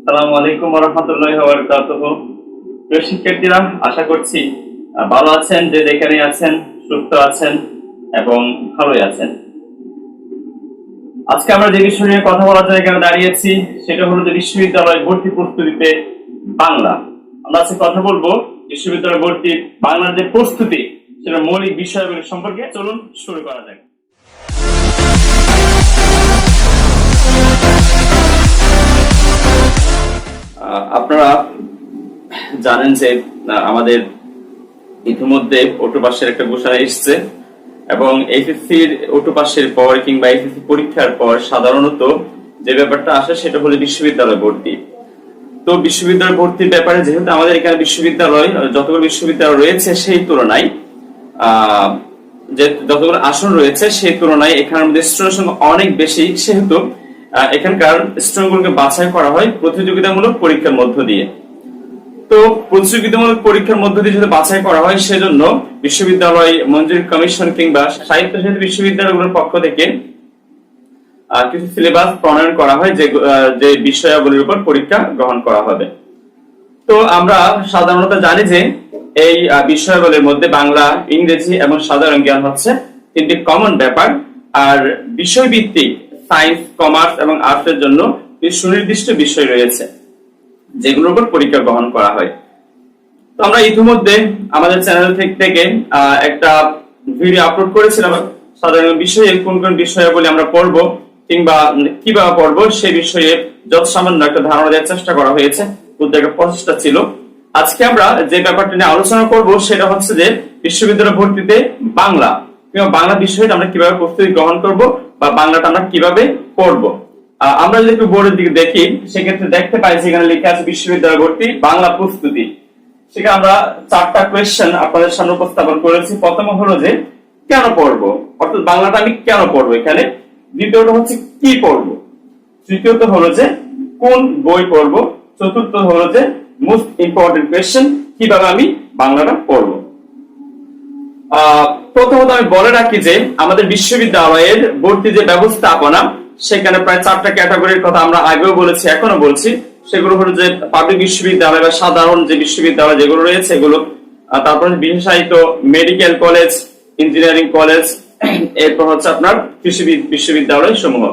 আসসালামু আলাইকুম ওয়া রাহমাতুল্লাহি ওয়া বারাকাতুহু। প্রিয় শিক্ষার্থীরা, আশা করছি ভালো আছেন, যে যেখানে আছেন সুস্থ আছেন এবং ভালোই আছেন। আজকে আমরা যে বিষয় নিয়ে কথা বলার জন্য এখানে দাঁড়িয়েছি সেটা হলো যে বিশ্ববিদ্যালয় ভর্তি প্রস্তুতিতে বাংলা। আমরা আজকে কথা বলবো বিশ্ববিদ্যালয় ভর্তি বাংলার যে প্রস্তুতি সেটা মৌলিক বিষয়গুলো সম্পর্কে। চলুন শুরু করা যাক। আপনারা জানেন যে আমাদের ইতিমধ্যে অটো পাসের একটা ঘোষণা এসছে এবং এইচএসসির অটো পাসের পর কিংবা এইচএসসি পরীক্ষার পর সাধারণত যে ব্যাপারটা আসে সেটা হলো বিশ্ববিদ্যালয় ভর্তি। তো বিশ্ববিদ্যালয় ভর্তির ব্যাপারে যেহেতু আমাদের এখানে বিশ্ববিদ্যালয় যতগুলো বিশ্ববিদ্যালয় রয়েছে সেই তুলনায় যে যতগুলো আসন রয়েছে সেই তুলনায় এখানের মধ্যে স্টুডেন্টের সংখ্যা অনেক বেশি, সেহেতু এখানকার স্টুডেন্টগুলোকে বাছাই করা হয় প্রতিযোগিতামূলক পরীক্ষার মধ্য দিয়ে। তো প্রতিযোগিতামূলক পরীক্ষার মধ্য দিয়ে যদি বাছাই করা হয়, সেজন্য বিশ্ববিদ্যালয় মঞ্জুরি কমিশন কিংবা স্বায়ত্তশাসিত বিশ্ববিদ্যালয়গুলোর পক্ষ থেকে কিছু সিলেবাস প্রণয়ন করা হয় যে বিষয়াবলীর উপর পরীক্ষা গ্রহণ করা হবে। তো আমরা সাধারণত জানি যে এই বিষয়াবলীর মধ্যে বাংলা, ইংরেজি এবং সাধারণ জ্ঞান হচ্ছে তিনটি কমন ব্যাপার, আর বিষয়ভিত্তিক সায়েন্স, কমার্স এবং আর্টসের জন্য সুনির্দিষ্ট বিষয় রয়েছে যেগুলোর উপর পরীক্ষা গ্রহণ করা হয়। তো আমরা ইতিমধ্যে আমাদের চ্যানেল থেকে একটা ভিডিও আপলোড করেছিলাম সাধারণ বিষয়ে কোন কোন বিষয়াবলী আমরা পড়বো কিংবা কিভাবে পড়বো সেই বিষয়ে যত সামান্য একটা ধারণা দেওয়ার চেষ্টা করা হয়েছে। উদ্যোগের প্রচেষ্টা ছিল। আজকে আমরা যে ব্যাপারটা নিয়ে আলোচনা করব সেটা হচ্ছে যে বিশ্ববিদ্যালয় ভর্তিতে বাংলা কিংবা বাংলা বিষয়টা আমরা কিভাবে প্রস্তুতি গ্রহণ করব বা বাংলাটা আমরা কিভাবে পড়বো। আমরা যদি একটু বোর্ডের দিকে দেখি সেক্ষেত্রে দেখতে পাই সেখানে লেখা আছে বিশ্ববিদ্যালয় ভর্তি বাংলা প্রস্তুতি। সেখানে আমরা 4টা কোয়েশ্চেন আপনাদের সামনে উপস্থাপন করেছি। প্রথম হলো যে কেন পড়বো, অর্থাৎ বাংলাটা আমি কেন পড়বো এখানে। দ্বিতীয়টা হচ্ছে কি পড়বো। তৃতীয়ত হলো যে কোন বই পড়বো। চতুর্থ হলো যে মোস্ট ইম্পর্টেন্ট কোয়েশ্চেন, কিভাবে আমি বাংলাটা পড়বো। প্রথমত আমি বলে রাখি যে আমাদের বিশ্ববিদ্যালয়ের ভর্তি যে ব্যবস্থাপনা সেখানে প্রায় 4টা ক্যাটাগরির কথা আমরা আগেও বলেছি, এখনো বলছি। সেগুলো হলো যে পাবলিক বিশ্ববিদ্যালয় বা সাধারণ যে বিশ্ববিদ্যালয় যেগুলো রয়েছে এগুলো, তারপর বিশেষায়িত মেডিকেল কলেজ, ইঞ্জিনিয়ারিং কলেজ, এরপর হচ্ছে আপনার কৃষি বিশ্ববিদ্যালয় সমূহ।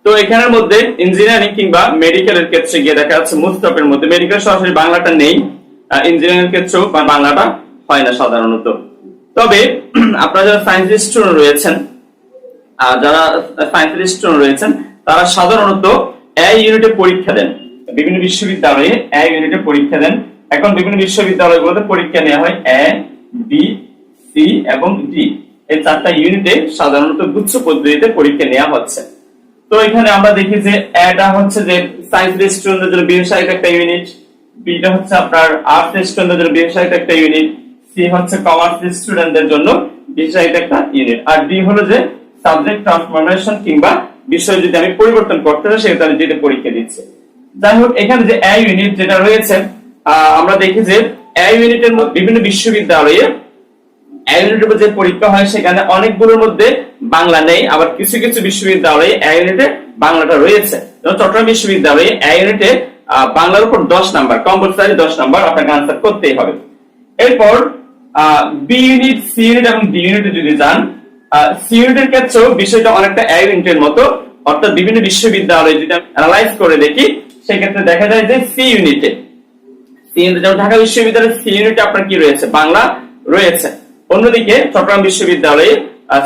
তো এখানের মধ্যে ইঞ্জিনিয়ারিং কিংবা মেডিকেলের ক্ষেত্রে গিয়ে দেখা যাচ্ছে মোস্ট অফ এর মধ্যে মেডিকেল সরাসরি বাংলাটা নেই, ইঞ্জিনিয়ারিং ক্ষেত্রেও বাংলাটা হয় না সাধারণত। তবে আপনারা যারা সায়েন্স স্টুডেন্ট রয়েছেন, তারা সাধারণত এ ইউনিটে পরীক্ষা দেন। বিভিন্ন বিশ্ববিদ্যালয়ে এ ইউনিটে পরীক্ষা দেন। এখন বিভিন্ন বিশ্ববিদ্যালয়গুলোতে পরীক্ষা নেওয়া হয় এ, বি, সি এবং ডি, এই 4টা ইউনিটে সাধারণত গুচ্ছ পদ্ধতিতে পরীক্ষা নেওয়া হচ্ছে। তো এখানে আমরা দেখি যে এটা হচ্ছে যে সায়েন্স স্টুডেন্টদের জন্য বিশেষায়িত একটা ইউনিট, বিটা হচ্ছে আপনার আর্টস স্টুডেন্টদের জন্য বিশেষায়িত একটা ইউনিট, সি হচ্ছে কমার্স স্টুডেন্টদের জন্য বিশেষায়িত একটা ইউনিট, আর ডি হলো যে সাবজেক্ট ট্রান্সফরমেশন কিংবা বিষয় যদি আমি পরিবর্তন করতে চাই সেটা আমি যেটা পরীক্ষা দিচ্ছি। যাই হোক, এখানে যে এ ইউনিট যেটা রয়েছে আমরা দেখি যে এ ইউনিটের মধ্যে বিভিন্ন বিশ্ববিদ্যালয়ে এ ইউনিটের যে পরীক্ষা হয় সেখানে অনেকগুলোর মধ্যে বাংলা নেই, আবার কিছু কিছু বিশ্ববিদ্যালয়ে এ ইউনিটে বাংলাটা রয়েছে। যেমন চট্টগ্রাম বিশ্ববিদ্যালয়ে এ ইউনিটে বাংলার উপর 10 নাম্বার, কম্পালসারি 10 নাম্বার আপনাকে আনসার করতেই হবে। এরপর বি ইউনিট, সি ইউনিট এবং ডি ইউনিটে যদি যান, সি ইউনিটের ক্ষেত্রেও বিষয়টা অনেকটা এ ইউনিটের মতো, অর্থাৎ বিভিন্ন বিশ্ববিদ্যালয়ে যদি আমি অ্যানালাইজ করে দেখি সেক্ষেত্রে দেখা যায় যে সি ইউনিটে যেমন ঢাকা বিশ্ববিদ্যালয়ের সি ইউনিটে আপনার কি রয়েছে, বাংলা রয়েছে। অন্যদিকে চট্টগ্রাম বিশ্ববিদ্যালয়ে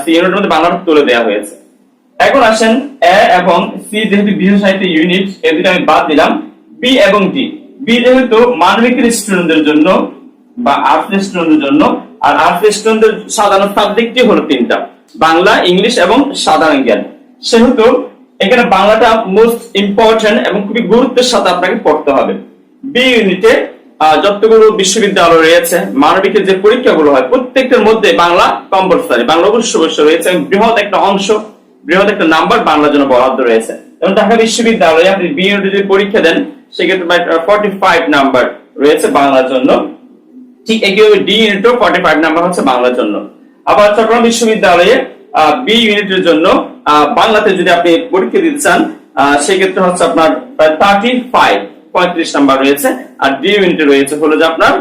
সি ইউনিটের মধ্যে বাংলাটা তুলে দেওয়া হয়েছে। এখন আসেন এ এবং সি যেহেতু বিশেষায়িত ইউনিট, এই দুটো আমি বাদ দিলাম। বি এবং ডি, বি যেহেতু মানবিকের স্টুডেন্টদের জন্য বা আর্টস স্টুডেন্টদের জন্য, আর আর্টস স্টুডেন্টদের সাধারণ সাবজেক্টই হলো 3টা, বাংলা, ইংলিশ এবং সাধারণ জ্ঞান। সেহেতু এখানে বাংলাটা মোস্ট ইম্পর্টেন্ট এবং খুবই গুরুত্বের সাথে আপনাকে পড়তে হবে। বি ইউনিটে যতগুলো বিশ্ববিদ্যালয় রয়েছে মানবিকের যে পরীক্ষাগুলো হয় প্রত্যেকটার মধ্যে বাংলা কম্পালসারি, বাংলা অবশ্য রয়েছে, বৃহৎ একটা অংশ, বৃহৎ একটা নাম্বার বাংলার জন্য বরাদ্দ রয়েছে। যেমন ঢাকা বিশ্ববিদ্যালয়ে আপনি বি ইউনিটে যদি পরীক্ষা দেন সেক্ষেত্রে 45 নাম্বার রয়েছে বাংলার জন্য। ঠিক একইভাবে ডি ইউনিটও 45 নাম্বার হচ্ছে বাংলার জন্য। আবার চট্টগ্রাম বিশ্ববিদ্যালয়ে বি ইউনিটের জন্য বাংলাতে যদি আপনি পরীক্ষা দিতে চান সেক্ষেত্রে হচ্ছে আপনার প্রায় 35 নাম্বার রয়েছে, আর ডি ইউনিটে রয়েছে হলো যে আপনার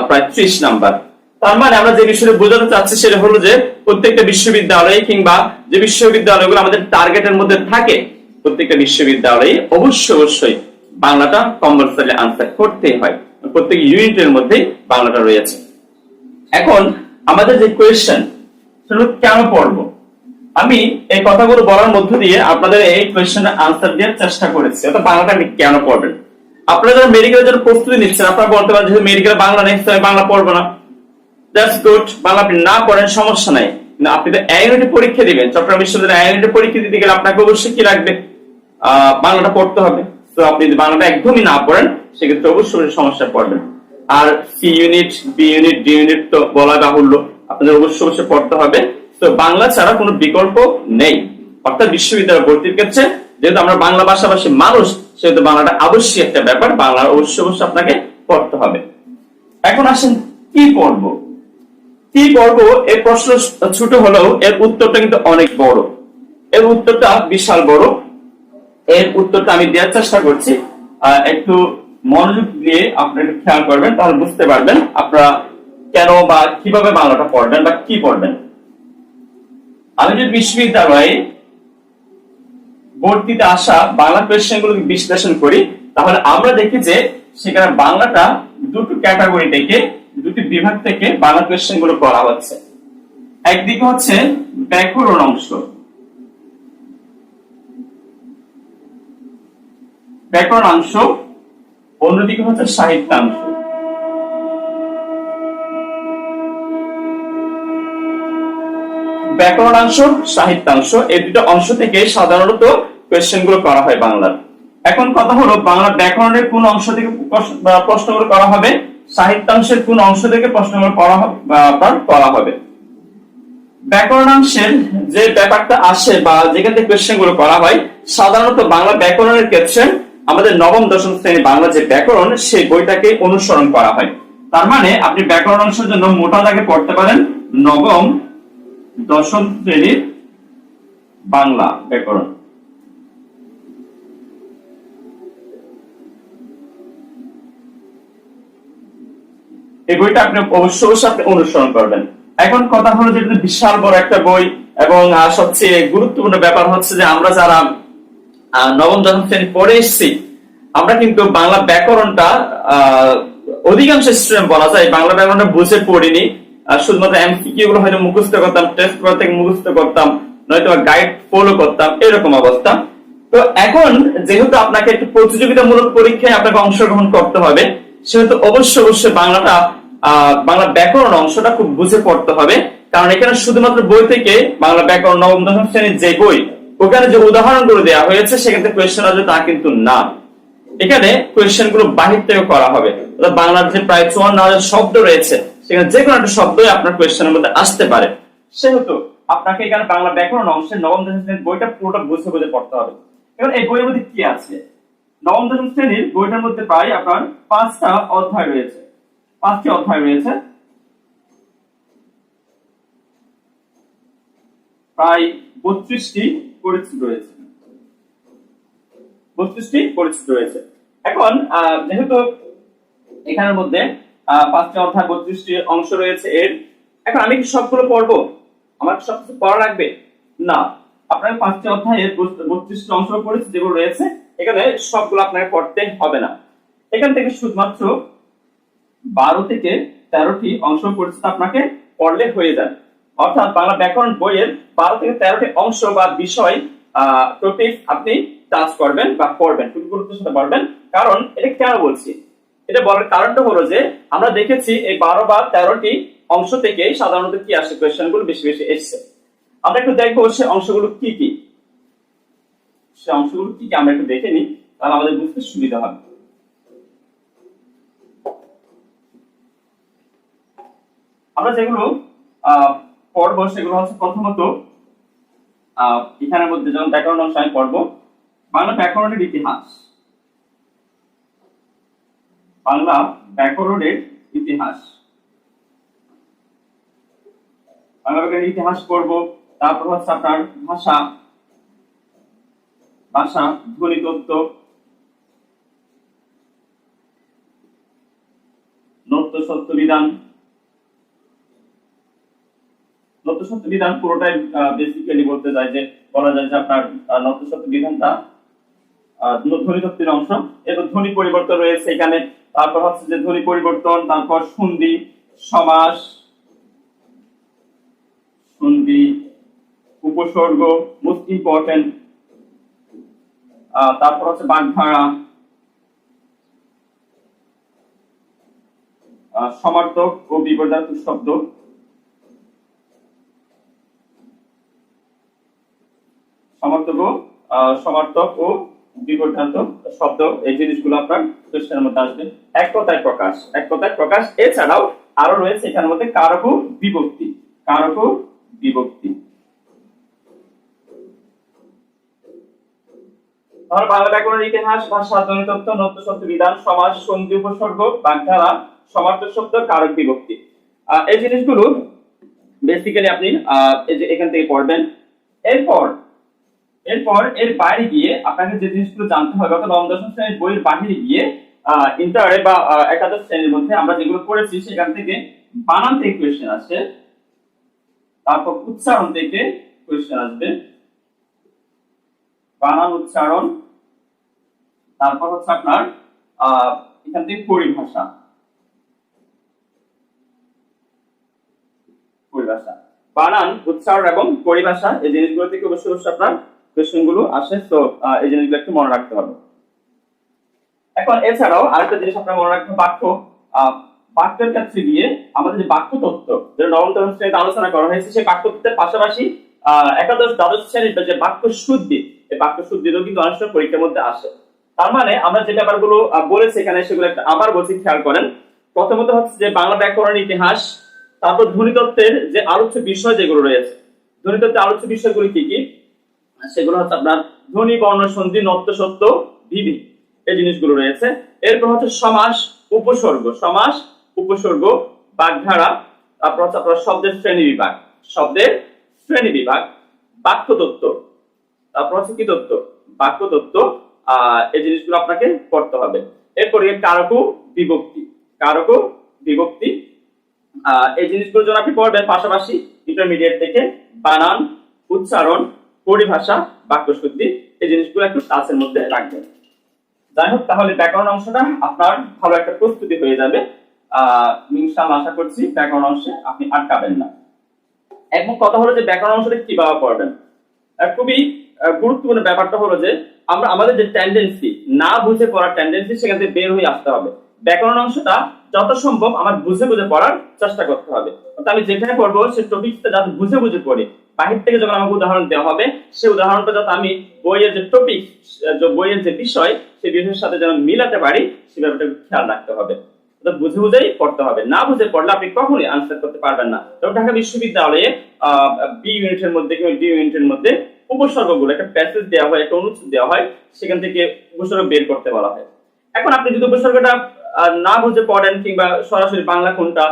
প্রায় 30 নাম্বার। তার মানে আমরা যে বিষয়টা বোঝাতে চাচ্ছি সেটা হলো যে প্রত্যেকটা বিশ্ববিদ্যালয়ে কিংবা যে বিশ্ববিদ্যালয়গুলো আমাদের টার্গেটের মধ্যে থাকে, প্রত্যেকটা বিশ্ববিদ্যালয়ে অবশ্যই বাংলাটা কম্পালসরি আনসার করতেই হয়। প্রত্যেক ইউনিটের মধ্যে বাংলাটা রয়েছে। এখন আমাদের যে কোয়েশ্চেন সেটা কেন পড়বো, আমি এই কথাগুলো বলার মধ্য দিয়ে আপনাদের এই কোয়েশ্চেনের আনসার দেওয়ার চেষ্টা করেছি। অর্থাৎ বাংলাটা আপনি কেন পড়বেন। আপনারা যারা মেডিকেলের জন্য প্রস্তুতি নিচ্ছেন, আপনারা বলতে পারেন যে মেডিকেল বাংলা নেই, আমি বাংলা পড়বো না। দ্যাটস গুড, বাংলা আপনি না পড়েন সমস্যা নাই, কিন্তু আপনি তো এ ইউনিটে পরীক্ষা দিবেন। চট্টগ্রাম বিশ্ববিদ্যালয়ে এ ইউনিটে পরীক্ষা দিতে গেলে আপনাকে অবশ্যই কি লাগবে, বাংলাটা পড়তে হবে। তো আপনি যদি বাংলাটা একদমই না পড়েন সেক্ষেত্রে অবশ্যই সমস্যায় পড়বেন। আর C unit, B unit, D unit তো বলা বাহুল্য, আপনাদের অবশ্যই পড়তে হবে। তো বাংলা ছাড়া কোনো বিকল্প নেই। অর্থাৎ বিশ্ববিদ্যালয় ভর্তির ক্ষেত্রে যেহেতু আমরা বাংলা ভাষাভাষী মানুষ, সেহেতু বাংলাটা অবশ্যই একটা ব্যাপার, বাংলা অবশ্যই আপনাকে পড়তে হবে। এখন আসেন কি পড়বো, কি পড়বো এই প্রশ্ন ছোট হলেও এর উত্তরটা কিন্তু অনেক বড়, এর উত্তরটা বিশাল বড়। এর উত্তরটা আমি দেওয়ার চেষ্টা করছি, একটু মনোযোগ দিয়ে আপনারা একটু খেয়াল করবেন, তাহলে বুঝতে পারবেন আপনারা কেন বা কিভাবে বাংলাটা পড়বেন বা কি পড়বেন। আমি যদি বিশ্ববিদ্যালয়ে ভর্তিতে আসা বাংলা কোয়েশ্চেনগুলোকে বিশ্লেষণ করি, তাহলে আমরা দেখি যে সেখানে বাংলাটা দুটো ক্যাটাগরি থেকে, দুটি বিভাগ থেকে বাংলা কোয়েশ্চেনগুলো করা হচ্ছে। একদিকে হচ্ছে ব্যাকরণ অংশ, ব্যাকরণাংশ, অন্যদিকে হচ্ছে সাহিত্যাংশ। ব্যাকরণাংশ, সাহিত্যাংশ, এই দুটো অংশ থেকে সাধারণত কোয়েশ্চেন গুলো করা হয় বাংলার। এখন কথা হলো বাংলা ব্যাকরণের কোন অংশ থেকে প্রশ্নগুলো করা হবে, সাহিত্যাংশের কোন অংশ থেকে প্রশ্নগুলো করা হবে। ব্যাকরণাংশের যে ব্যাপারটা আসে বা যেখান থেকে কোয়েশ্চেন গুলো করা হয়, সাধারণত বাংলা ব্যাকরণের ক্ষেত্রে আমাদের নবম দশম শ্রেণী বাংলা যে ব্যাকরণ, সেই বইটাকে অনুসরণ করা হয়। তার মানে আপনি ব্যাকরণ অংশের জন্য মোটা দাগে পড়তে পারেন নবম দশম শ্রেণীর বাংলা ব্যাকরণ। এই বইটা আপনি অবশ্যই অনুসরণ করবেন। এখন কথা হলো যে বিশাল বড় একটা বই, এবং সবচেয়ে গুরুত্বপূর্ণ ব্যাপার হচ্ছে যে আমরা যারা নবম দশম শ্রেণী পড়ে এসেছি, আমরা কিন্তু বাংলা ব্যাকরণটা অধিকাংশ স্টুডেন্ট বলা যায় বাংলা ব্যাকরণটা বুঝে পড়িনি। শুধুমাত্র এমসিকিউ গুলো হয়তো মুখস্থ করতাম, টেস্ট পেপার থেকে মুখস্থ করতাম, নয়তো গাইড ফলো করতাম, এরকম অবস্থা। তো এখন যেহেতু আপনাকে একটু প্রতিযোগিতামূলক পরীক্ষায় আপনাকে অংশগ্রহণ করতে হবে, সেহেতু অবশ্যই বাংলাটা বাংলা ব্যাকরণ অংশটা খুব বুঝে পড়তে হবে। কারণ এখানে শুধুমাত্র বই থেকে বাংলা ব্যাকরণ নবম দশম শ্রেণীর যে বই, ওখানে যে উদাহরণগুলো দেওয়া হয়েছে সেক্ষেত্রে কোয়েশ্চেন আসবে তা কিন্তু না। এখানে কোয়েশ্চেন গুলো বাহির থেকে করা হবে। বাংলার যে প্রায় 54,000 শব্দ রয়েছে, সেখানে যে কোনো একটা শব্দই আপনার কোয়েশ্চেনের মধ্যে আসতে পারে। সেহেতু আপনাকে এখানে বাংলা ব্যাকরণ অংশের নবম দশম শ্রেণীর বইটা পুরোটা বুঝে পড়তে হবে। এখন এই বইয়ের মধ্যে কি আছে, নবম দশম শ্রেণীর বইটার মধ্যে প্রায় আপনার 5টা অধ্যায় রয়েছে, 5টি অধ্যায় রয়েছে, প্রায় 32টি পরিচিত রয়েছে, 32টি পরিচিত রয়েছে। এখন যেহেতু এখানের মধ্যে 5টি অধ্যায় 32টি অংশ রয়েছে এর, এখন আমি কি সবগুলো পড়বো, আমার সবকিছু পড়া লাগবে না। আপনার 5টি অধ্যায়ের 32টি অংশ পরিচিত যেগুলো রয়েছে, এখানে সবগুলো আপনাকে পড়তে হবে না। এখান থেকে শুধুমাত্র 12 থেকে 13টি অংশ পরিচিত আপনাকে পড়লে হয়ে যাবে। অর্থাৎ বাংলা ব্যাকরণ বইয়ের 12 থেকে 13টি অংশ বা বিষয় টপিক আপনি টাচ করবেন বা পড়বেন, খুব গুরুত্বের সাথে পড়বেন। কারণ এটা কেন বলছি, এটা বলার কারণটা হলো যে আমরা দেখেছি এই 12 বা 13টি অংশ থেকে সাধারণত কি আসে, কোয়েশ্চেনগুলো বেশি এসেছে। আমরা একটু দেখবো সে অংশগুলো কি কি, সে অংশগুলো কি কি আমরা একটু দেখে নিই, তাহলে আমাদের বুঝতে সুবিধা হবে। আমরা যেগুলো পড়বো সেগুলো হচ্ছে প্রথমত এখানের মধ্যে যেমন ব্যাকরণ অংশ আমি পড়বো বাংলা ব্যাকরণের ইতিহাস, বাংলা ব্যাকরণের ইতিহাস, বাংলা ব্যাকরণের ইতিহাস পড়বো। তারপর হচ্ছে আপনার ভাষা, ভাষা, ধ্বনিতত্ত্ব, নত্য সত্য বিধান। নত্য সত্য বিধান পুরোটাই বেসিক্যালি বলতে যায় যে বলা যায় যে আপনার নত্য সত্য বিধানটা ধ্বনিতত্ত্বের অংশ। এরপর ধ্বনি পরিবর্তন রয়েছে এখানে, তারপর হচ্ছে যে ধ্বনি পরিবর্তন, তারপর সন্ধি, সমাস, সন্ধি, উপসর্গ মোস্ট ইম্পর্টেন্ট, তারপর হচ্ছে বাগধারা, সমার্থক ও বিপর্যাপ্ত শব্দ, সমার্থক ও বিপর্যাপ্ত শব্দ, এই জিনিসগুলো আপনার কোশ্চেনের মধ্যে আসবে। এক কথায় প্রকাশ। এছাড়াও আরো রয়েছে এখানের মধ্যে কারক ও বিভক্তি। তাহলে বাংলা ব্যাকরণের ইতিহাস, ভাষা, ধ্বনিতত্ত্ব, নত্য শব্দ বিধান, সমাস, সন্ধি, উপসর্গ, বাগধারা, সমার্থক শব্দ, কারক, বিভক্তি, এই জিনিসগুলো বেসিক্যালি আপনি এই যে এখান থেকে পড়বেন। এরপর এর বাইরে গিয়ে আপনাকে যে জিনিসগুলো জানতে হবে, অর্থাৎ নবম দশম শ্রেণীর বইয়ের বাইরে গিয়ে ইন্টারে বা একাদশ শ্রেণীর মধ্যে আমরা যেগুলো পড়েছি সেখান থেকে বানান থেকে কোয়েশ্চেন আসে, তারপর উচ্চারণ থেকে কোয়েশ্চেন আসবে, বানান, উচ্চারণ, তারপর হচ্ছে আপনার এখান থেকে পরিভাষা, বানান, উচ্চারণ এবং পরিভাষা, এই জিনিসগুলো থেকে অবশ্যই আপনার কোয়েশ্চেন গুলো আসে। তো এই জিনিসগুলো একটু মনে রাখতে হবে। এখন এছাড়াও আরেকটা জিনিস আপনার মনে রাখতে হবে, বাক্যের ক্ষেত্রে গিয়ে আমাদের যে বাক্য তত্ত্ব, যেটা নবম দশম শ্রেণীতে আলোচনা করা হয়েছে, সেই বাক্য তত্ত্বের পাশাপাশি একাদশ দ্বাদশ শ্রেণীর যে বাক্য শুদ্ধি, এই বাক্য শুদ্ধিও কিন্তু অনেক সময় পরীক্ষার মধ্যে আসে। তার মানে আমরা যে ব্যাপারগুলো বলেছি এখানে সেগুলো একটা আবার বলছি, খেয়াল করেন। প্রথমত হচ্ছে যে বাংলা ব্যাকরণের ইতিহাস, তারপর ধ্বনিতত্ত্বের যে আলোচ্য বিষয় যেগুলো রয়েছে, ধ্বনিতত্ত্বের আলোচ্য বিষয়গুলো কি কি, সেগুলো হচ্ছে আপনার ধ্বনি, বর্ণ, সন্ধি, নত্য সত্য, বিধি, এই জিনিসগুলো রয়েছে। এরপর হচ্ছে সমাস, উপসর্গ, বাগধারা, তারপর হচ্ছে আপনার শব্দের শ্রেণী বিভাগ, বাক্য তত্ত্ব, তারপর হচ্ছে কি তত্ত্ব, বাক্য তত্ত্ব, এই জিনিসগুলো আপনাকে পড়তে হবে। এরপরে কারক ও বিভক্তি, এই জিনিসগুলো যখন আপনি পড়বেন, পাশাপাশি ইন্টারমিডিয়েট থেকে বানান, উচ্চারণ, পরিভাষা, বাক্য শুদ্ধি, এই জিনিসগুলো একটু ক্লাসের মধ্যে রাখবেন। যাই হোক, তাহলে ব্যাকরণ অংশটা আপনার ভালো একটা প্রস্তুতি হয়ে যাবে। ইনশাআল্লাহ আশা করছি ব্যাকরণ অংশে আপনি আটকাবেন না। এখন কথা হলো যে ব্যাকরণ অংশটা কিভাবে পড়বেন। খুবই গুরুত্বপূর্ণ ব্যাপারটা হলো যে আমরা আমাদের যে টেন্ডেন্সি, না বুঝে পড়ার টেন্ডেন্সি, সেখান থেকে বের হয়ে আসতে হবে। ব্যাকরণ অংশটা যত সম্ভব আমার বুঝে পড়ার চেষ্টা করতে হবে। আমি যেখানে পড়বো সেই টপিকটা যাতে বুঝে পড়ি, বাহির থেকে যখন আমাকে উদাহরণ দেওয়া হবে, সেই উদাহরণটা যাতে আমি বইয়ের যে টপিক, বইয়ের যে বিষয়, সেই বিষয়ের সাথে যেন মিলাতে পারি, সে ব্যাপারটা খেয়াল রাখতে হবে। বুঝেই পড়তে হবে। না বুঝে পড়লে আপনি কখনোই আনসার করতে পারবেন না। যেমন ঢাকা বিশ্ববিদ্যালয়ে বি ইউনিটের মধ্যে কিংবা ডি ইউনিটের মধ্যে উপসর্গগুলো একটা প্যাসেজ দেওয়া হয়, একটা অনুচ্ছেদ দেওয়া হয়, সেখান থেকে উপসর্গ বের করতে বলা হয়। এখন আপনি যদি উপসর্গটা না বুঝে পড়েন, কিংবা সরাসরি বাংলা কোনটা,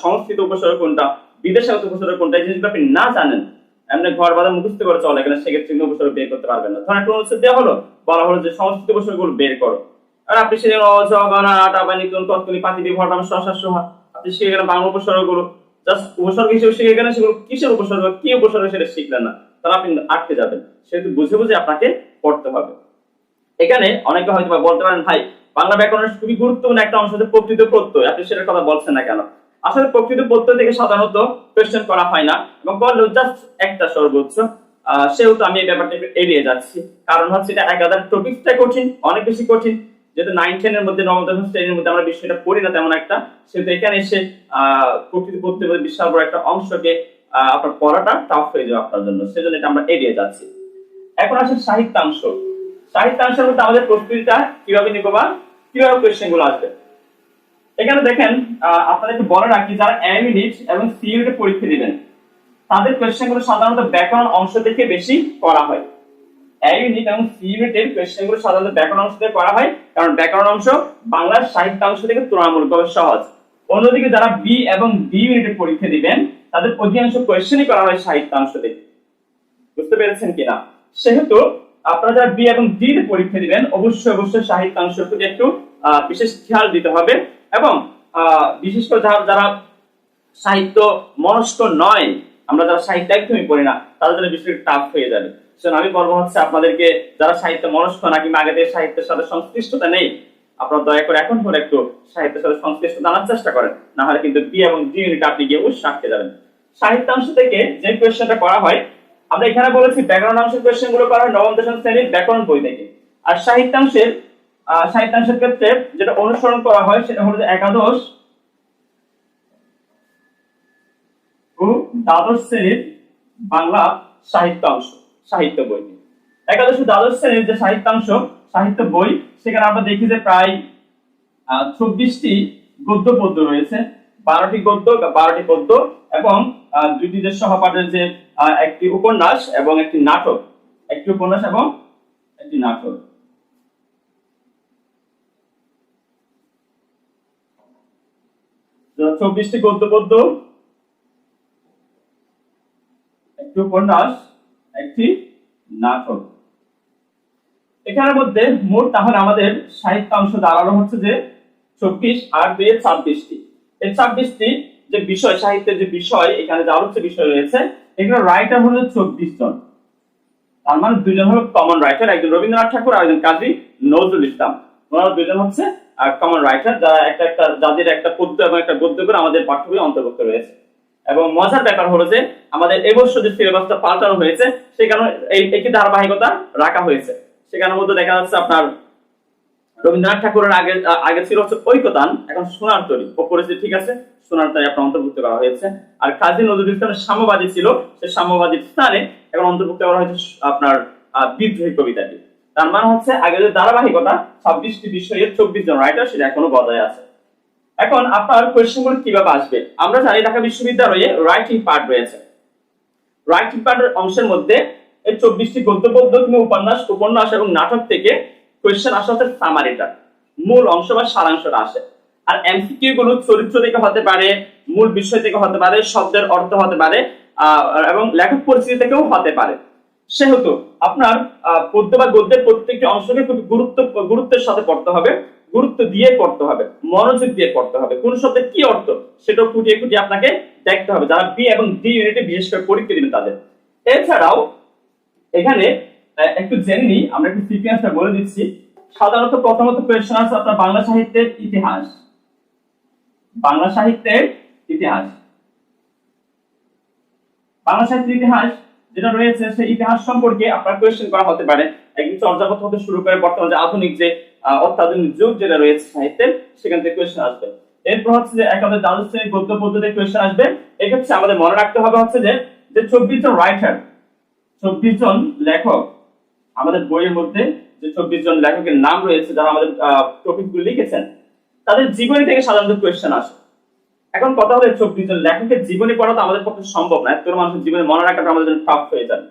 সংস্কৃত উপসর্গ কোনটা, বিদেশাগত উপসর্গ কোনটা, এই জিনিসগুলো আপনি না জানেন, এমনি ঘর বাঁধা মুখস্থ করে চলে গেলে, সেক্ষেত্রে কিন্তু উপসর্গ বের করতে পারবেন না। ধরেন একটা অনুচ্ছেদ দেওয়া হলো, বলা হলো যে সংস্কৃত উপসর্গগুলো বের করো, আর আপনি সেখানে অজগণা, আটাবানি, তৎকলি, পাতিবি, ভটাম, শশা, আপনি শিখে গেলেন বাংলা উপসর্গগুলো, জাস্ট উপসর্গ হিসেবে শিখে গেলেন, সেগুলো কিসের উপসর্গ, কি উপসর্গ সেটা শিখলেন না, তাহলে আপনি আটকে যাবেন। সেহেতু বুঝে আপনাকে পড়তে হবে। এখানে অনেকে হয়তো বলতে পারেন, ভাই বাংলা ব্যাকরণের খুবই গুরুত্বপূর্ণ একটা অংশ হচ্ছে প্রকৃত প্রত্যয়, আপনি সেটার কথা বলছেন না কেন? আসলে প্রকৃত প্রত্যয় থেকে সাধারণত কোয়েশ্চেন করা হয় না, এবং বললেও জাস্ট একটা সর্বোচ্চ। সেহেতু আমি এই ব্যাপারটা এড়িয়ে যাচ্ছি, কারণ হচ্ছে এটা একাধারে টপিকটা কঠিন, অনেক বেশি কঠিন। যেহেতু 9-10 এর মধ্যে, নবম দশম শ্রেণীর মধ্যে আমরা বিষয়টা পড়ি না তেমন একটা, সেহেতু এখানে এসে প্রকৃত প্রত্যয়ের বিশাল বড় একটা অংশকে আপনার পড়াটা টাফ হয়ে যাবে আপনার জন্য, সেজন্য এটা আমরা এড়িয়ে যাচ্ছি। এখন আসেন সাহিত্যাংশ। সাহিত্যাংশের মধ্যে আমাদের প্রস্তুতিটা কিভাবে নিব বা কিভাবে কোয়েশ্চেন গুলো আসবে। এখানে দেখেন, আপনাদেরকে বলে রাখি, যারা এ ইউনিট এবং সি ইউনিটে পরীক্ষা দিবেন, তাদের কোয়েশ্চেন গুলো সাধারণত ব্যাকরণ অংশ থেকে বেশি করা হয়। এ ইউনিট এবং সি ইউনিটের কোয়েশ্চেন গুলো সাধারণত ব্যাকরণ অংশ থেকে করা হয়, কারণ ব্যাকরণ অংশ বাংলার সাহিত্যাংশ থেকে তুলনামূলকভাবে সহজ। অন্যদিকে যারা বি এবং ডি ইউনিটের পরীক্ষা দিবেন, তাদের অধিকাংশ কোয়েশ্চেনই করা হয় সাহিত্যাংশ থেকে। বুঝতে পেরেছেন কিনা? সেহেতু আপনারা যারা বি এবং ডি তে পরীক্ষা দিবেন অবশ্যই সাহিত্যাংশের প্রতি একটু বিশেষ খেয়াল দিতে হবে, এবং বিশেষ করে যারা সাহিত্য মনস্ক নয়, আমরা যারা সাহিত্য একদমই পড়ি না, তাদের জন্য বিষয়টা টাফ হয়ে যাবে। সেজন্য আমি বলবো হচ্ছে আপনাদেরকে, যারা সাহিত্য মনস্ক না কিংবা আগে থেকে সাহিত্যের সাথে সংশ্লিষ্টতা নেই, আপনারা দয়া করে এখন করে একটু সাহিত্যের সাথে সংশ্লিষ্টতা আনার চেষ্টা করেন, না হলে কিন্তু বি এবং ডি ইউনিট আপনি গিয়ে অবশ্যই আটকে যাবেন। সাহিত্যাংশ থেকে যে কোয়েশ্চেনটা করা হয়, আমরা এখানে বলেছি ব্যাকরণ অংশের কোয়েশ্চেন গুলো করা হয় নবম দশম শ্রেণীর ব্যাকরণ বই থেকে। আর সাহিত্যাংশের ক্ষেত্রে যেটা অনুসরণ করা হয় সেটা হলো যে একাদশ ও দ্বাদশ শ্রেণীর বাংলা সাহিত্যাংশ সাহিত্য বই। একাদশ ও দ্বাদশ শ্রেণীর যে সাহিত্যাংশ সাহিত্য বই, সেখানে আমরা দেখি যে প্রায় 24টি গদ্য পদ্য রয়েছে, 12টি গদ্য 12টি পদ্য, এবং দুইটি যে সহপাঠের যে একটি উপন্যাস এবং একটি নাটক, একটি উপন্যাস এবং একটি নাটক। 24টি গদ্য পদ্য, একটি উপন্যাস, একটি নাটক। এখানের মধ্যে মোট তাহলে আমাদের সাহিত্যাংশ দাঁড়ানো হচ্ছে যে 24 আর 2 26টি। এই 26টি যে বিষয়, সাহিত্যের যে বিষয়, এখানে যে আলোচ্য বিষয় রয়েছে, এখানে রাইটার হলো 24 জন। তার মানে দুইজন হলো কমন রাইটার, একজন রবীন্দ্রনাথ ঠাকুর আর একজন কাজী নজরুল ইসলাম। ওনারা দুইজন হচ্ছে কমন রাইটার, যারা যাদের একটা পদ্য এবং একটা গদ্য করে আমাদের পাঠ্যবই অন্তর্ভুক্ত রয়েছে। এবং মজার ব্যাপার হলো যে আমাদের এবছর যে সিলেবাসটা পাল্টানো হয়েছে, সেখানে এই একই ধারাবাহিকতা রাখা হয়েছে। সেখানের মধ্যে দেখা যাচ্ছে আপনার রবীন্দ্রনাথ ঠাকুরের আগে ছিল হচ্ছে ঐকতান, এখন সোনার তরী পরিস্থিতি ঠিক আছে, সোনার তরী আপনার অন্তর্ভুক্ত করা হয়েছে। আর কাজী নজরুল ইসলামের সাম্যবাদী ছিল, সে সাম্যবাদীর স্থানে এখন অন্তর্ভুক্ত করা হয়েছে আপনার বিদ্রোহী কবিতাটি। তার মানে হচ্ছে আগে যে ধারাবাহিকতা 26টি বিষয়ের 24 জন রাইটার, সেটা এখনো বজায় আছে। এখন আপনার কোয়েশ্চেনগুলো কিভাবে আসবে, আমরা জানি ঢাকা বিশ্ববিদ্যালয়ে রাইটিং পার্ট রয়েছে। রাইটিং পার্টের অংশের মধ্যে এই 24টি গদ্য পদ্য কিংবা উপন্যাস এবং নাটক থেকে কোয়েশ্চেন আসা হচ্ছে সামারিটা, মূল অংশ বা সারাংশটা আসে। আর এমসিকিউ গুলো চরিত্র থেকে হতে পারে, মূল বিষয় থেকে হতে পারে, শব্দের অর্থ হতে পারে, এবং লেখক পরিচিতি থেকেও হতে পারে। সেহেতু আপনার পদ্য বা গদ্যের প্রত্যেকটি অংশকে খুব গুরুত্বের সাথে পড়তে হবে, গুরুত্ব দিয়ে পড়তে হবে, মনোযোগ দিয়ে পড়তে হবে, কোন শব্দের কি অর্থ সেটা খুঁটিয়ে আপনাকে দেখতে হবে, যারা বি এবং ডি ইউনিটে বিশেষ করে পরীক্ষা দিবেন তাদের। এছাড়াও এখানে একটু জেনে নিই, আমরা একটু সিকোয়েন্সটা বলে দিচ্ছি। সাধারণত প্রথমত কোয়েশ্চেন আছে আপনার বাংলা সাহিত্যের ইতিহাস, বাংলা সাহিত্যের ইতিহাস। বাংলা সাহিত্যের ইতিহাস যেটা রয়েছে, সেই ইতিহাস সম্পর্কে আপনার কোয়েশ্চেন করা হতে পারে, একদম চর্যাপদ হতে শুরু করে বর্তমানে আধুনিক যে অত্যাধুনিক যুগ যেটা রয়েছে সাহিত্যের, সেখান থেকে কোয়েশ্চেন আসবে। এরপর হচ্ছে যে একাদশ দ্বাদশ শ্রেণীর গদ্য পদ্ধতিতে কোয়েশ্চেন আসবে। এক্ষেত্রে আমাদের মনে রাখতে হবে হচ্ছে যে 24 জন রাইটার, 24 জন লেখক, আমাদের বইয়ের মধ্যে যে 24 জন লেখকের নাম রয়েছে যারা আমাদের টপিকগুলো লিখেছেন, তাদের জীবনী থেকে সাধারণত কোয়েশ্চেন আসে। এখন কথা হলো 24 জন লেখকের জীবনী পড়া তো আমাদের পক্ষে সম্ভব না, এত মানুষের জীবনে মনে রাখাটা আমাদের জন্য টাফ হয়ে যাবে।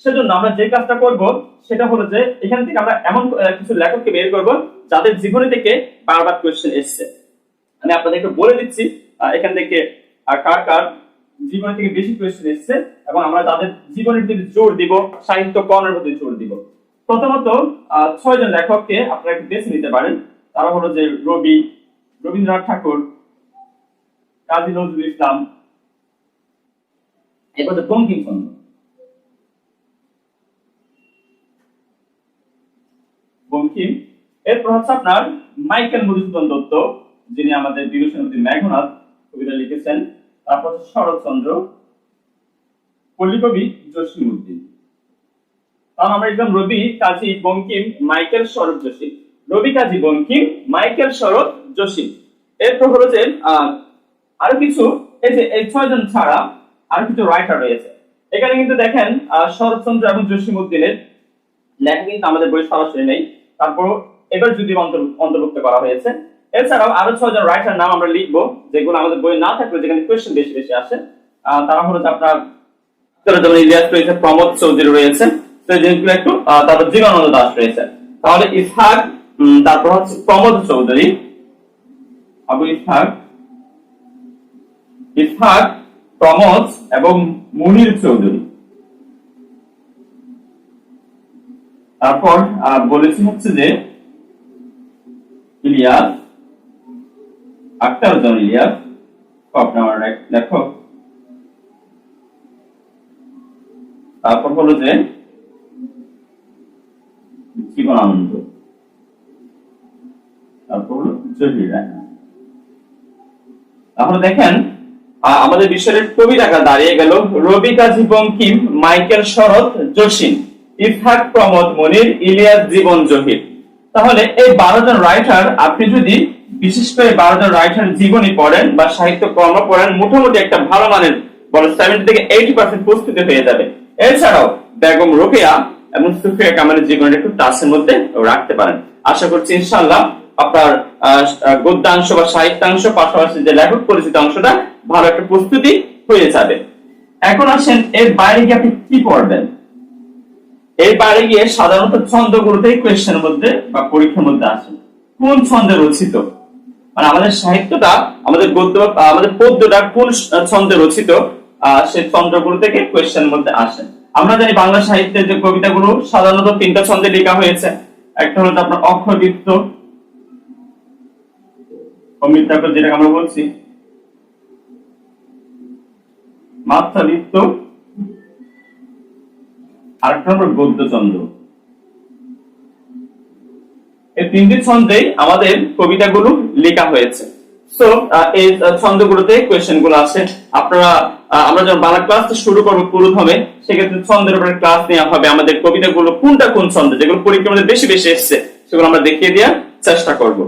সেজন্য আমরা যে কাজটা করব সেটা হলো যে এখান থেকে আমরা এমন কিছু লেখককে বের করব যাদের জীবনী থেকে বারবার কোয়েশ্চেন এসেছে। আমি আপনাদেরকে বলে দিচ্ছি এখান থেকে কার কার জীবনী থেকে বেশি কোয়েশ্চেন এসেছে, এবং আমরা তাদের জীবনের প্রতি জোর দিব, সাহিত্য কর্মের প্রতি জোর দিব। প্রথমত 6 জন লেখককে আপনারা একটু বেছে নিতে পারেন। তারা হলো যে রবীন্দ্রনাথ ঠাকুর, কাজী নজরুল ইসলাম, এরপর বঙ্কিমচন্দ্র। বঙ্কিম। এরপর হচ্ছে আপনার মাইকেল মধুসূদন দত্ত, যিনি আমাদের বিভূষণবতী মেঘনাদ কবিতা লিখেছেন। তারপর শরৎচন্দ্র, পল্লীকবি জসীমউদ্দিন। কারণ আমরা একদম রবি, কাজী, বঙ্কিম, মাইকেল, শরৎ, জসীম। রবি, কাজী, বঙ্কিম, মাইকেল, শরৎ, জসীম। এরপর হলো যে আরো কিছু, এই যে এই 6 জন ছাড়া আরো কিছু রাইটার রয়েছে। এখানে কিন্তু দেখেন শরৎচন্দ্র এবং জসীমউদ্দিনের লেখা কিন্তু আমাদের বই সরাসরি নেই, তারপর এবার যদি অন্তর্ভুক্ত করা হয়েছে। এছাড়াও আরো 6 জন রাইটার নাম আমরা লিখবো, যেগুলো আমাদের বই না থাকলে যেখানে কোয়েশ্চেন বেশি বেশি আসে। তারা হলো যে আপনার যেমন ইলিয়াস রয়েছে, প্রমোদ চৌধুরী রয়েছে, জিনিসগুলো একটু, তারপর জীবনানন্দ দাস রয়েছে। তাহলে ইসহাক, তারপর হচ্ছে প্রমোদ চৌধুরী, আবু ইসহাক, প্রমোদ এবং মুনির চৌধুরী। তারপর বলেছি হচ্ছে যে ইলিয়াস আক্তারুজ্জামান ইলিয়াস, আপনার লেখক। তারপর হলো যে জীবনানন্দ, তারপর হলো জহির রায়হান। তাহলে দেখেন আমাদের বিষয়ের কবিতাটা দাঁড়িয়ে গেল রবি কাজী বঙ্কিম, মাইকেল শরৎ, জসিম, ইসহাক প্রমোদ, মনির, ইলিয়াস, জীবন, জহির। তাহলে এই 12 জন রাইটার আপনি যদি বিশেষ করে 12 জন রাইটার জীবনী পড়েন বা সাহিত্য কর্ম পড়েন, মোটামুটি একটা ভালো মানের বলে 70 থেকে 80% প্রস্তুতি হয়ে যাবে। এছাড়াও বেগম রোকেয়া এবং সুফিয়া কামালের জীবনের একটু টাচের মধ্যে রাখতে পারেন। আশা করছি ইনশাআল্লাহ আপনার গদ্যাংশ বা সাহিত্যাংশ পাশাপাশি যে লেখক পরিচিত অংশটা ভালো একটা প্রস্তুতি হয়ে যাবে। এখন আসেন এর বাইরে গিয়ে আপনি কি পড়বেন। এর বাইরে গিয়ে সাধারণত ছন্দগুলোতেই কোয়েশ্চেনের মধ্যে বা পরীক্ষার মধ্যে আসে কোন ছন্দে রচিত, মানে আমাদের সাহিত্যটা, আমাদের গদ্য, আমাদের পদ্যটা কোন ছন্দে রচিত, সেই ছন্দগুলো থেকে কোয়েশ্চেনের মধ্যে আসে। আমরা জানি বাংলা সাহিত্যের যে কবিতাগুলো সাধারণত 3টা ছন্দে লেখা হয়েছে। একটা হলো আপনার অক্ষরবৃত্ত, অমৃতাক্ষর যেটা আমরা বলছি, মাত্রাবৃত্ত, আর একটা হলো গদ্যছন্দ। এই 3টি ছন্দেই আমাদের কবিতাগুলো লেখা হয়েছে। সো এই ছন্দগুলোতে কোয়েশ্চেন গুলো আসে। আপনারা আমরা যখন বাংলা ক্লাস শুরু করবো পুরোদমে, সেক্ষেত্রে ছন্দের উপরে ক্লাস নেওয়া হবে। আমাদের কবিতাগুলো কোনটা কোন ছন্দে, যেগুলো পরীক্ষার মধ্যে বেশি বেশি এসছে সেগুলো আমরা দেখিয়ে দেওয়ার চেষ্টা করব।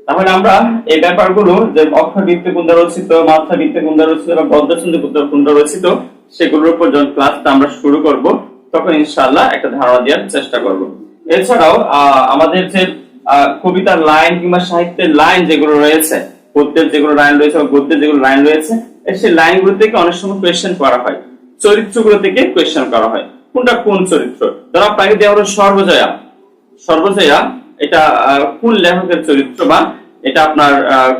তাহলে আমরা এই ব্যাপারগুলো যে অক্ষরবৃত্তে কোনটা রচিত, মাত্রাবৃত্তে কোনটা রচিত বা গদ্যছন্দে কোনটা রচিত, সেগুলোর উপর যখন ক্লাসটা আমরা শুরু করব তখন ইনশাআল্লাহ একটা ধারণা দেওয়ার চেষ্টা করব। এছাড়াও আমাদের যে কবিতার লাইন কিংবা সাহিত্যের লাইন যেগুলো রয়েছে, পদ্যের যেগুলো লাইন রয়েছে বা গদ্যের যেগুলো লাইন রয়েছে, সেই লাইনগুলো থেকে অনেক সময় কোয়েশ্চেন করা হয়। চরিত্রগুলো থেকে কোয়েশ্চেন করা হয় কোনটা কোন চরিত্র। ধরো আপনাকে দেওয়া হলো সর্বজয়া। সর্বজয়া এটা কোন লেখকের চরিত্র বা এটা আপনার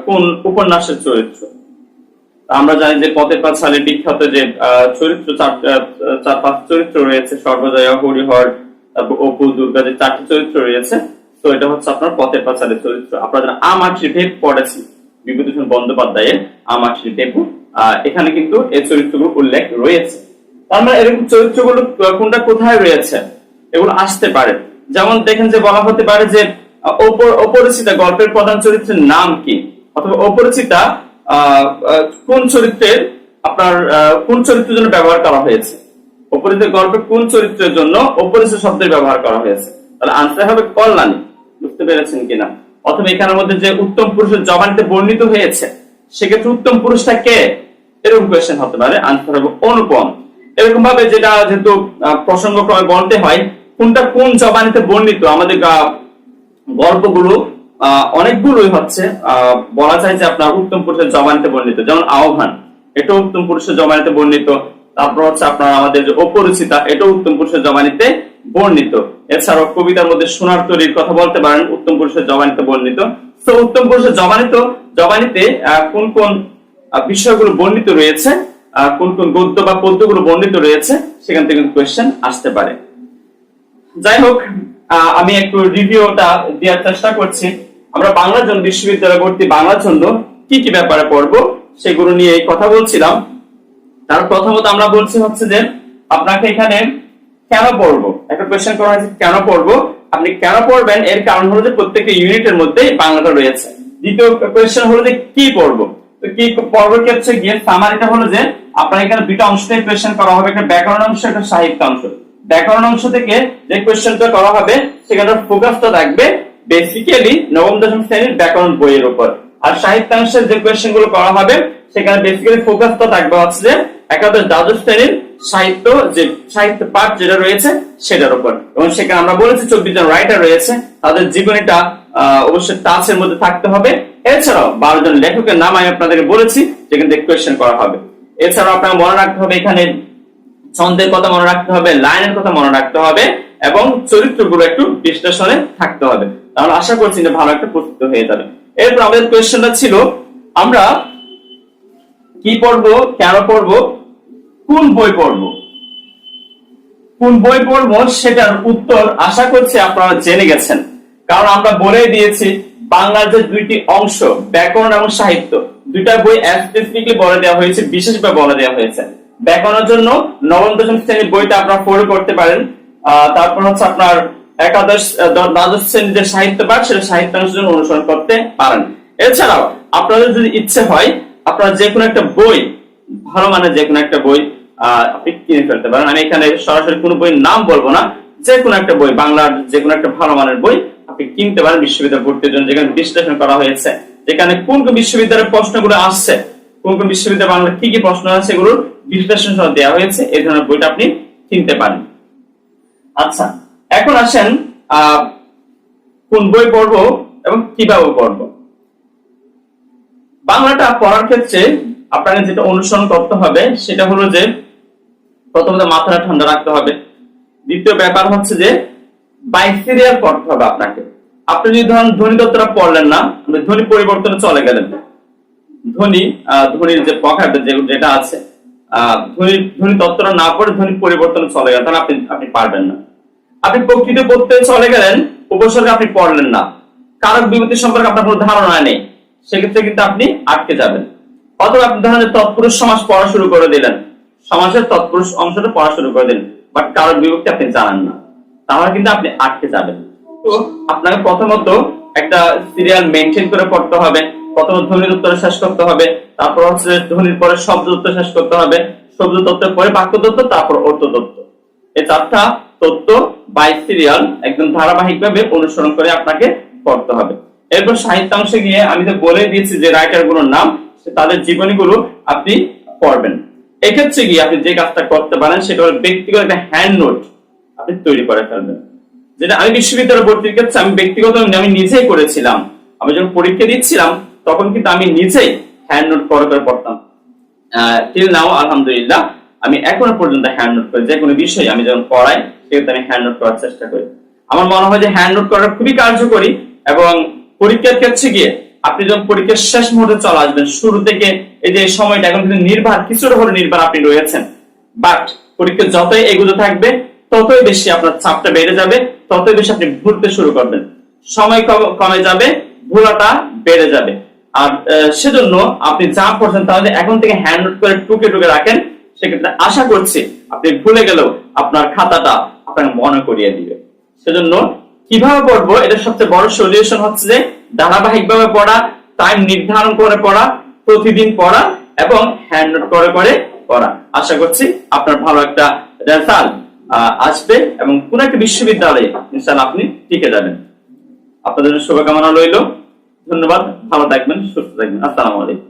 কোন উপন্যাসের চরিত্র। আমরা জানি যে পথের পাঁচালী বিখ্যাত যে চরিত্র 4-5 চরিত্র রয়েছে, সর্বজয়া, হরিহর, তারপর অপু, দুর্গা, যে 4টি চরিত্র রয়েছে। তো এটা হচ্ছে আপনার পথের পাঁচালীর চরিত্র। আপনারা আমাটি ভেব পড়েছি বিভূতিভূষণ বন্দ্যোপাধ্যায়ের আমাটি ভেব, এখানে কিন্তু এই চরিত্রগুলো উল্লেখ রয়েছে। তার মানে এরকম চরিত্রগুলো কোনটা কোথায় রয়েছে এগুলো আসতে পারে। যেমন দেখেন যে বলা হতে পারে যে অপরিচিতা গল্পের প্রধান চরিত্রের নাম কি, অথবা অপরিচিতা কোন চরিত্রের আপনার কোন চরিত্রের জন্য ব্যবহার করা হয়েছে। অপরিচিত গল্পের কোন চরিত্রের জন্য অপরিচিত শব্দের ব্যবহার করা হয়েছে, তাহলে আনসার হবে কল্যাণী। বুঝতে পেরেছেন কিনা? অথবা এখানের মধ্যে যে উত্তম পুরুষের জবানিতে বর্ণিত হয়েছে, সেক্ষেত্রে উত্তম পুরুষটা কে, এরকম কোয়েশ্চেন হতে পারে। আনসার হবে অনুপম। এরকম ভাবে যেটা যেহেতু প্রসঙ্গক্রমে বলতে হয় কোনটা কোন জবানিতে বর্ণিত, আমাদের গল্পগুলো অনেকগুলোই হচ্ছে বলা যায় যে আপনার উত্তম পুরুষের জবানিতে বর্ণিত। যেমন আহ্বান, এটা উত্তম পুরুষের জবানিতে বর্ণিত। তারপর হচ্ছে আপনার আমাদের যে অপরিচিতা, এটা উত্তম পুরুষের জবানিতে বর্ণিত। এছাড়াও কবিতার মধ্যে সোনার তরীর কথা বলতে পারেন, উত্তম পুরুষের জবানিতে বর্ণিত। তো উত্তম পুরুষের জবানিতে কোন কোন বিষয়গুলো বর্ণিত রয়েছে, কোন কোন গদ্য বা পদ্যগুলো বর্ণিত রয়েছে, সেখান থেকে কোয়েশ্চেন আসতে পারে। যাই হোক, আমি একটু রিভিউটা দেওয়ার চেষ্টা করছি। আমরা বাংলার জন্য বিশ্ববিদ্যালয় ভর্তি বাংলার জন্য কি কি ব্যাপারে পড়বো সেগুলো নিয়ে কথা বলছিলাম। তার প্রথমত আমরা বলছি হচ্ছে যে আপনাকে এখানে কেন পড়বো, একটা কোয়েশ্চেন করা হয়েছে কেন পড়বো। আপনি কেন পড়বেন এর কারণ হলো যে প্রত্যেকটা ইউনিটের মধ্যে বাংলাটা রয়েছে। দ্বিতীয় কোয়েশ্চেন হলো যে কি পড়বো। তো কি পড়বো ক্ষেত্রে গিয়ে সামারিটা হলো যে আপনার এখানে দুইটা অংশ থেকে কোয়েশ্চেন করা হবে, একটা ব্যাকরণ অংশ, একটা সাহিত্য অংশ। ব্যাকরণ অংশ থেকে যে কোয়েশ্চেনটা করা হবে সেখানে ফোকাসটা থাকবে বেসিক্যালি নবম দশম শ্রেণীর ব্যাকরণ বইয়ের উপর। আর সাহিত্যাংশের যে কোয়েশ্চেন গুলো করা হবে সেখানে বেসিক্যালি ফোকাসটা থাকবে হচ্ছে যে একাদশ দ্বাদশ শ্রেণীর সাহিত্য পাঠ যেটা রয়েছে সেটার উপর। এবং সেখানে আমরা বলেছি 24 জন রাইটার রয়েছে, তাদের জীবনীটা অবশ্যই টাচের মধ্যে থাকতে হবে। এছাড়াও 12 জন লেখকের নাম আমি আপনাদেরকে বলেছি যেখান থেকে কোয়েশ্চেন করা হবে। এছাড়াও আপনাকে মনে রাখতে হবে এখানে ছন্দের কথা মনে রাখতে হবে, লাইনের কথা মনে রাখতে হবে এবং চরিত্রগুলো একটু বিশ্লেষণে থাকতে হবে। তাহলে আশা করছি যে ভালো একটা প্রস্তুতি হয়ে যাবে। এরপর আমাদের কোয়েশ্চেনটা ছিল আমরা কি পড়বো, কেন পড়বো, কোন বই পড়বো। কোন বই পড়বো সেটার উত্তর আশা করছি আপনারা জেনে গেছেন, কারণ আমরা বলেই দিয়েছি বাংলার যে দুইটি অংশ ব্যাকরণ এবং সাহিত্য, দুইটা বই স্পেসিফিকলি বলে দেওয়া হয়েছে, বিশেষভাবে বলে দেওয়া হয়েছে। ব্যাকরণের জন্য নবম দশম শ্রেণীর বইটা আপনারা ফলো করতে পারেন। তারপর হচ্ছে আপনার একাদশ দ্বাদশ শ্রেণীর যে সাহিত্য পাঠ, সেটা সাহিত্যাংশের জন্য অনুসরণ করতে পারেন। এছাড়াও আপনাদের যদি ইচ্ছে হয়, আপনারা যে কোনো একটা বই, ভালো মানের যে কোনো একটা বই আপনি কিনে ফেলতে পারেন। আমি এখানে সরাসরি কোনো বইয়ের নাম বলবো না, যে কোনো একটা বই, বাংলার যে কোনো একটা ভালো মানের বই আপনি কিনতে পারেন বিশ্ববিদ্যালয় ভর্তির জন্য, যেখানে বিশ্লেষণ করা হয়েছে, যেখানে কোন কোন বিশ্ববিদ্যালয়ের প্রশ্নগুলো আসছে, কোন কোন বিশ্ববিদ্যালয় বাংলার কি কি প্রশ্ন আছে সেগুলোর বিশ্লেষণ সহ দেওয়া হয়েছে। এই ধরনের বইটা আপনি কিনতে পারেন। আচ্ছা, এখন আসেন কোন বই পড়বো এবং কিভাবে পড়বো। বাংলাটা পড়ার ক্ষেত্রে আপনাকে যেটা অনুসরণ করতে হবে সেটা হলো যে, প্রথমত মাথাটা ঠান্ডা রাখতে হবে। দ্বিতীয় ব্যাপার হচ্ছে যে বাইসিরিয়াল পড়তে হবে আপনাকে। আপনি যদি ধরেন ধ্বনি তত্ত্বটা পড়লেন না, ধ্বনি পরিবর্তনে চলে গেলেন, ধ্বনির যে পকেট যেটা আছে, ধ্বনি তত্ত্বটা না পড়ে ধ্বনি পরিবর্তনে চলে গেলেন, তাহলে আপনি পারবেন না। আপনি প্রকৃত প্রত্যয়ে চলে গেলেন, উপসর্গে আপনি পড়লেন না, কারক বিভূতি সম্পর্কে আপনার কোনো ধারণা নেই, সেক্ষেত্রে কিন্তু আপনি আটকে যাবেন। অথবা আপনি ধরেন তৎপুরুষ সমাস পড়া শুরু করে দিলেন, সমাসের তৎপুরুষ অংশটা পড়া শুরু করে দিলেন, বাট কারক বিভক্তি আপনি জানেন না, তাহলে কিন্তু আপনি আটকে যাবেন। তো আপনাকে প্রথমত একটা সিরিয়াল মেনটেন করে পড়তে হবে। প্রথমে ধ্বনির উত্তর শেষ করতে হবে, তারপর হচ্ছে ধ্বনির পরে শব্দ তত্ত্ব শেষ করতে হবে, শব্দ তত্ত্বের পরে বাক্য তত্ত্ব, তারপর অর্থ তত্ত্ব। এই চারটা তত্ত্ব বাই সিরিয়াল একদম ধারাবাহিকভাবে অনুসরণ করে আপনাকে পড়তে হবে। এরপর সাহিত্যাংশে গিয়ে আমি তো বলে দিয়েছি যে রাইটার গুলোর নাম, তাদের জীবনীগুলো আপনি পড়বেন। এক্ষেত্রে গিয়ে আপনি যে কাজটা করতে পারেন সেটা হলো ব্যক্তিগত একটা হ্যান্ড নোট আপনি তৈরি করে ফেলবেন, যেটা আমি বিশ্ববিদ্যালয় ভর্তির ক্ষেত্রে আমি ব্যক্তিগত আমি নিজেই করেছিলাম। আমি যখন পরীক্ষা দিচ্ছিলাম তখন কিন্তু আমি নিজেই হ্যান্ড নোট করে পড়তাম। টিল নাও আলহামদুলিল্লাহ আমি এখনো পর্যন্ত হ্যান্ড নোট করি, যে কোনো বিষয় আমি যখন পড়াই সেক্ষেত্রে আমি হ্যান্ড নোট করার চেষ্টা করি। আমার মনে হয় যে হ্যান্ড নোট করা খুবই কার্যকরী, এবং পরীক্ষার ক্ষেত্রে গিয়ে আপনি যখন পরীক্ষার শেষ মুহূর্তে চলে আসবেন, শুরু থেকে এই যে সময়টা এখন কিন্তু নির্ভর, কিছুটা হলে নির্ভর আপনি রয়েছেন, বাট পরীক্ষা যতই এগুলো থাকবে ততই বেশি আপনার চাপটা বেড়ে যাবে, ততই বেশি আপনি ভুলতে শুরু করবেন, সময় কমে যাবে, ভুলাটা বেড়ে যাবে। আর সেজন্য আপনি যা পড়ছেন তাহলে এখন থেকে হ্যান্ড নোট করে টুকে টুকে রাখেন, সেক্ষেত্রে আশা করছি আপনি ভুলে গেলেও আপনার খাতাটা আপনাকে মনে করিয়ে দিবে। সেজন্য কিভাবে পড়বো, এটা সবচেয়ে বড় সলিউশন হচ্ছে যে ধারাবাহিকভাবে পড়া, টাইম নির্ধারণ করে পড়া, প্রতিদিন পড়া এবং হ্যান্ড নোট করে করে পড়া। আশা করছি আপনার ভালো একটা রেজাল্ট আসবে এবং কোন একটা বিশ্ববিদ্যালয়ে ইনশাআল্লাহ আপনি টিকে যাবেন। আপনাদের শুভকামনা রইল। ধন্যবাদ, ভালো থাকবেন, সুস্থ থাকবেন। আসসালামু আলাইকুম।